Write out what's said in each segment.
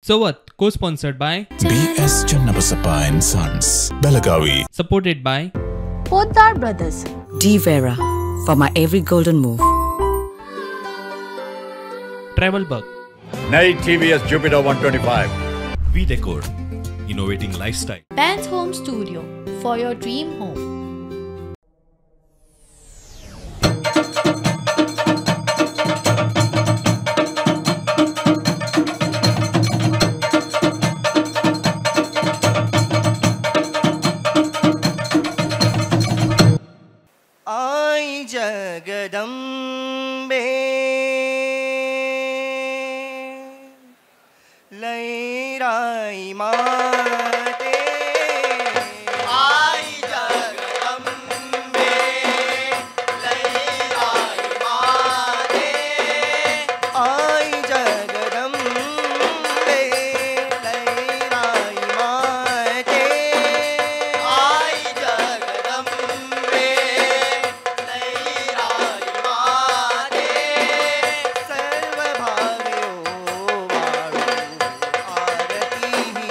So What, co-sponsored by B.S. Channabasappa and Sons, Belagavi. Supported by Poddar Brothers. D Vera, for my every golden move. Travel Bug. नई TVS Jupiter 125. V-Decor, innovating lifestyle. Ben's Home Studio, for your dream home. आई जगदम्बे लैराई माते आई जगदम्बे लैराई माते आई जगदम्बे लैराई माते आई जगदम्बे सर्वभाग्यो वाळू आरती ही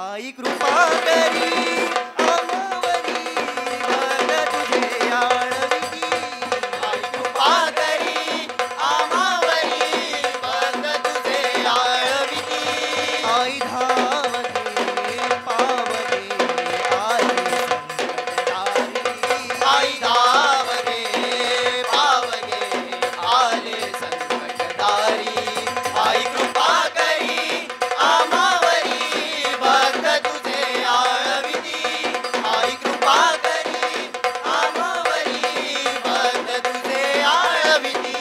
आई कृपा करी आम्हावरी भक्त तुझे आळविती आई कृपा करी आम्हावरी भक्त तुझे आळविती आई धावते पावते आले संकटदारी आई धावते पावते आले संकटदारी आई कृपा करी आम्हावरी भक्त तुझे आळविती आई कृपा करी आम्हावरी भक्त तुझे आळविती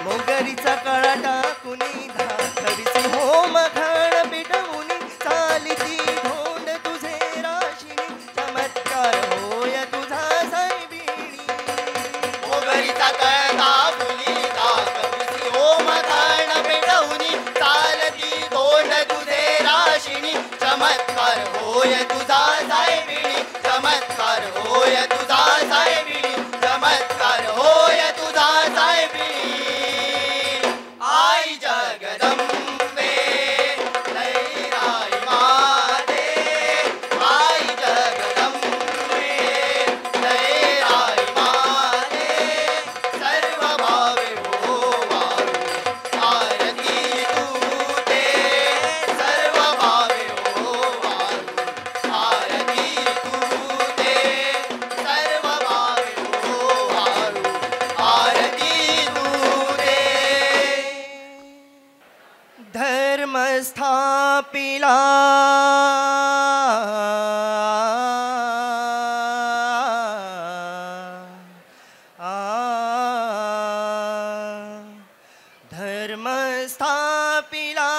मोगरीचा कळा टाकुनी धाकवीसी होम घण पिटवुनी चालिती धोंड तुझे राशिनी चमत्कार होय तुझा सायबिणी मोगरीचा कळा टाकुनी धाकवीसी होम घण पिटवुनी चालती धोंड तुझे राशिनी चमत्कार होय तुझा सायबिणी चमत्कार होय तुझा सायबिणी चमत्कार होय तुझा सायबिणी आई जगदंबे लैराई माते आई जगदंबे लैराई माते सर्व भावे हो वारू आरती तूते सर्व भावे हो वारू आरती तूते सर्व भावे हो वारू आरती तूते धर्म स्थापिला धर्म स्थापिला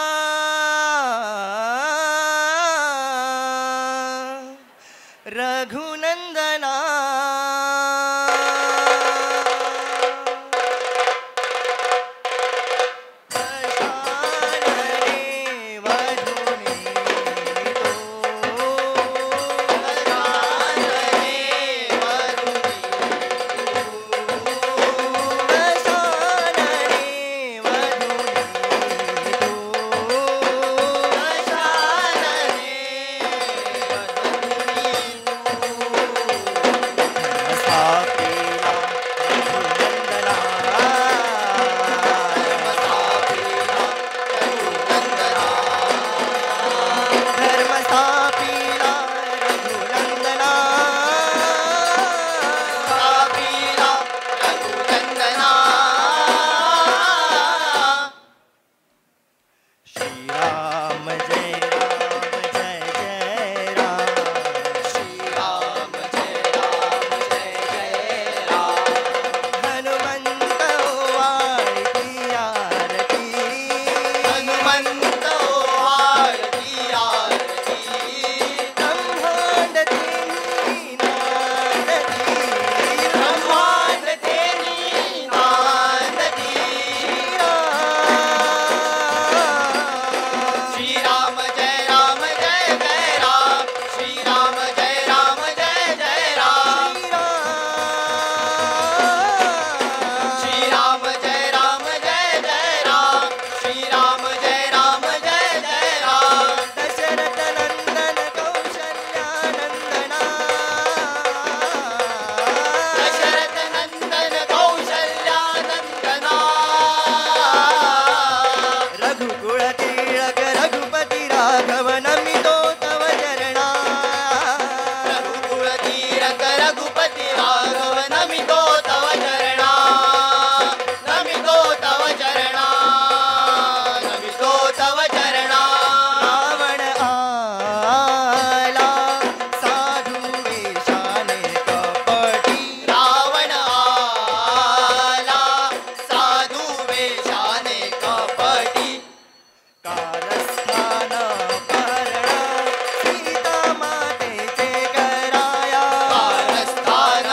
रघुनंदना श्रीराम जय राम जय जय राम श्रीराम जय राम जय जय राम हनुमंत आरती आरती हनुमंत आरती आरती ब्रह्मांड तेनी नांदती ब्रह्मांड तेनी नांदती श्रीराम जय राम जय जय राम श्रीराम जय राम जय जय राम श्रीराम जय राम जय जय राम श्रीराम जय राम जय जय राम दशरथ नंदन कौशल्यानंदना दशरथ नंदन कौशल्यानंदना रघुकुल तिलक रघुपति राघव नमितो तव चरणा रघुकुल तिलक रघुपति राघव नमितो तव चरणा नमितो तव चरणा नमितो तव चरणा रावण आला साधु वेशाने कपटी रावण आला साधु वेशाने कपटी कारस्थान पहरणा सीता मातेचे कराया कारस्थान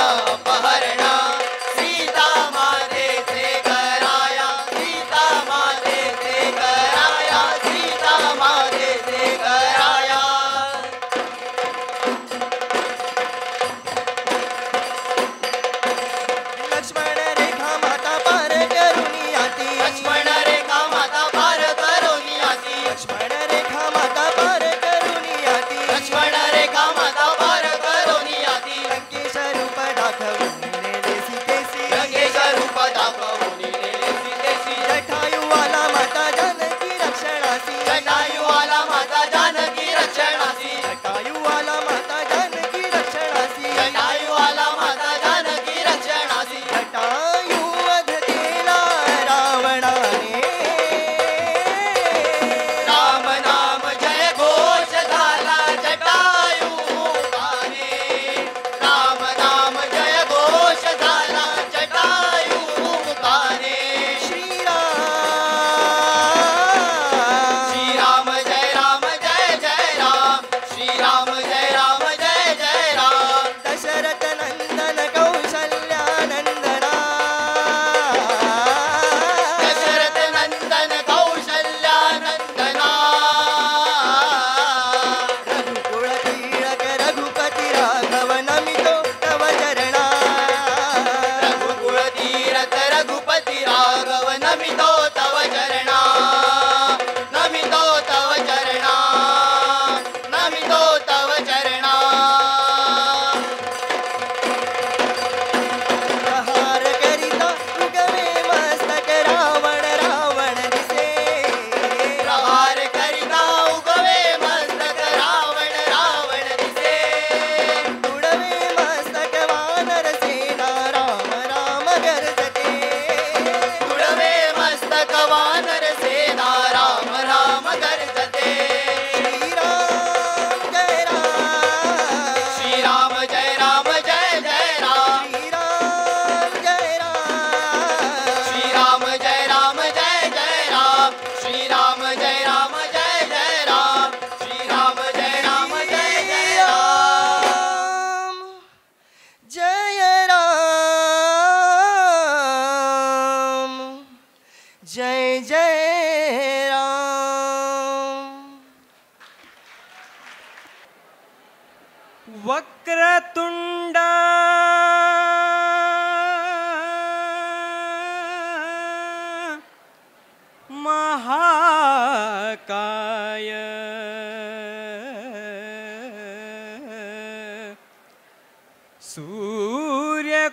सूर्यकोटि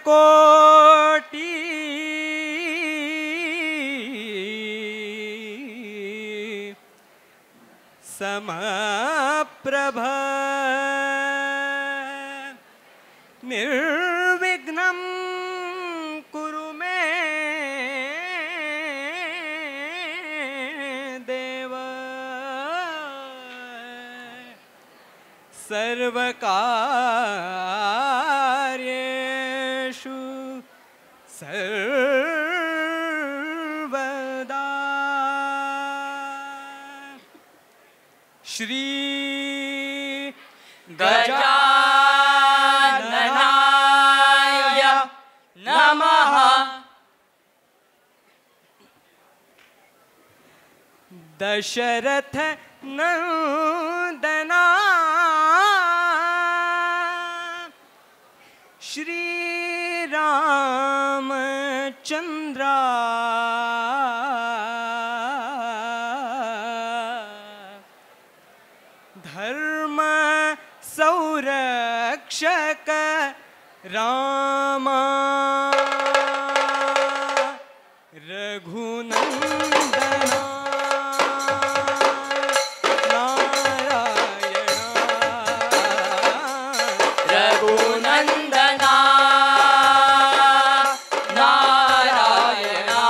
समप्रभ निर्विघ्नं कुरु मे देव सर्वकार्येषु सर्वदा श्री गजाननाय नमः। दशरथ नंदना श्री रामचंद्रा धर्म संरक्षक रामा रघुनंदना रघुनंदना नारायणा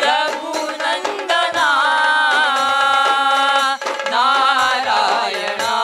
रघुनंदना नारायणा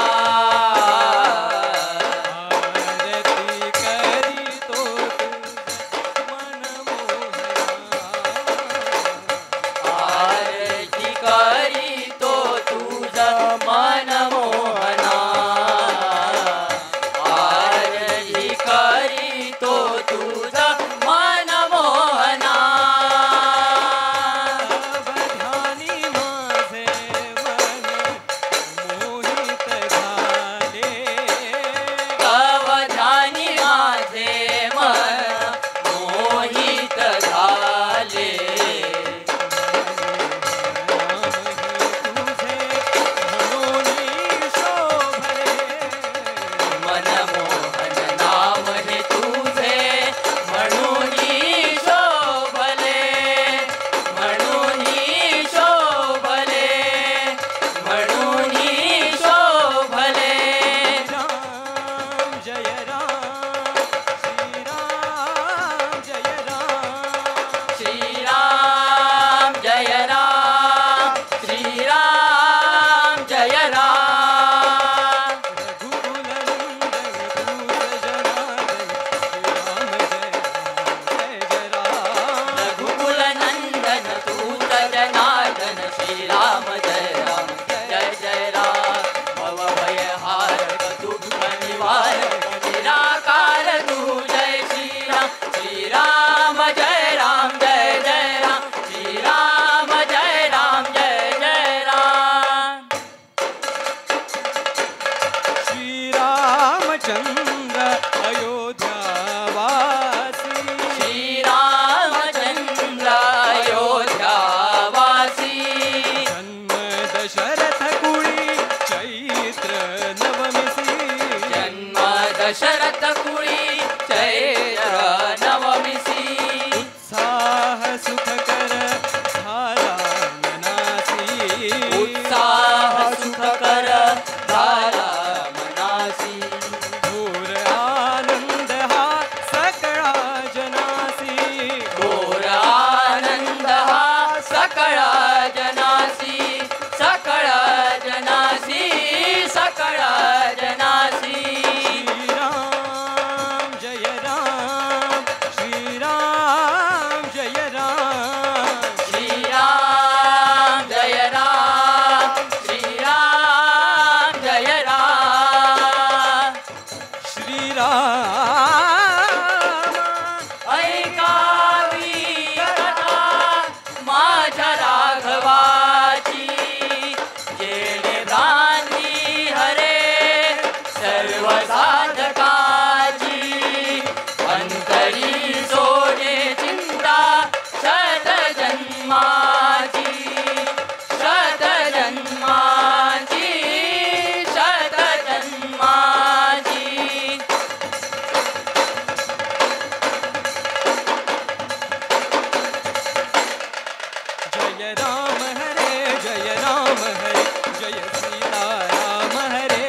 जय राम हरे जय राम हरे जय सीता राम हरे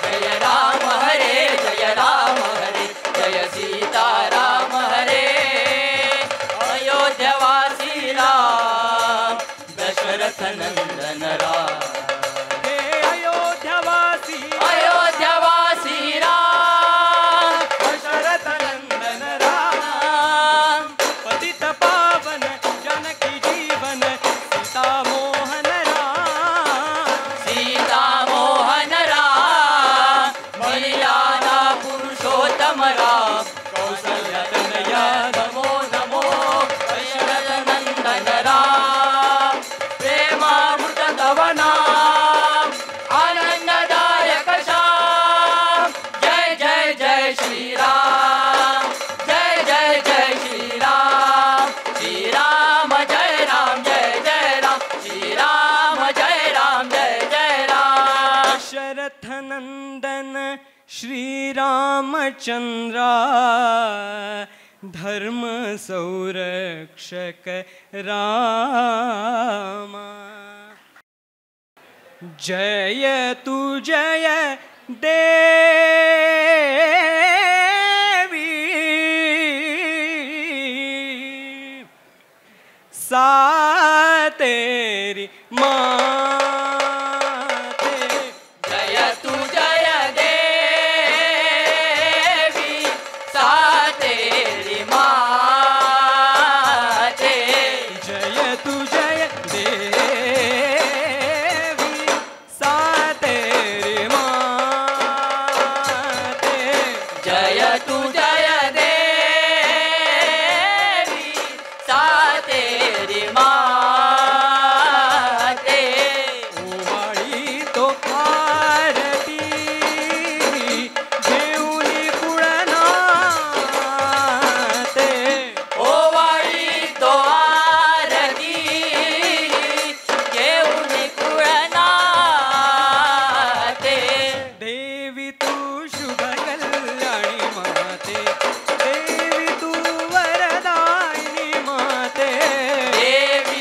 जय राम हरे जय राम हरे जय सीता राम हरे अयोध्यावासी राम दशरथ नंदन राम हे अयोध्यावासी अयोध्यावासी राम दशरथ नंदन राम पतित पावन जानकी जीवन सीता मोहन राम सीता मोहन राम मर्यादा पुरुषोत्तम राम कौशल्य तनया नमो नमो दशरथ नंदन राम प्रेमामृत तव नाम आनंददायक श्याम जय जय जय श्री राम जय जय जय श्री राम जय राम जय जय राम श्री राम जय जय राम दशरथ नंदन श्री रामचंद्रा धर्म संरक्षक रामा जय तु जय देवी सा तेरी माते जय तु जय देवी सा तेरी माते जय तु जय देवी सा तेरी माते जय तु जय देवी सा तेरी माते ओवाळी तो आरती घेऊनी कुळनाते ओवाळी तो आरती घेऊन कुळनाते देवी तू शुभ कल्याणी माते देवी तू वरदायिनी माते देवी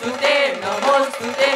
नमोस्तुते नमोस्तुते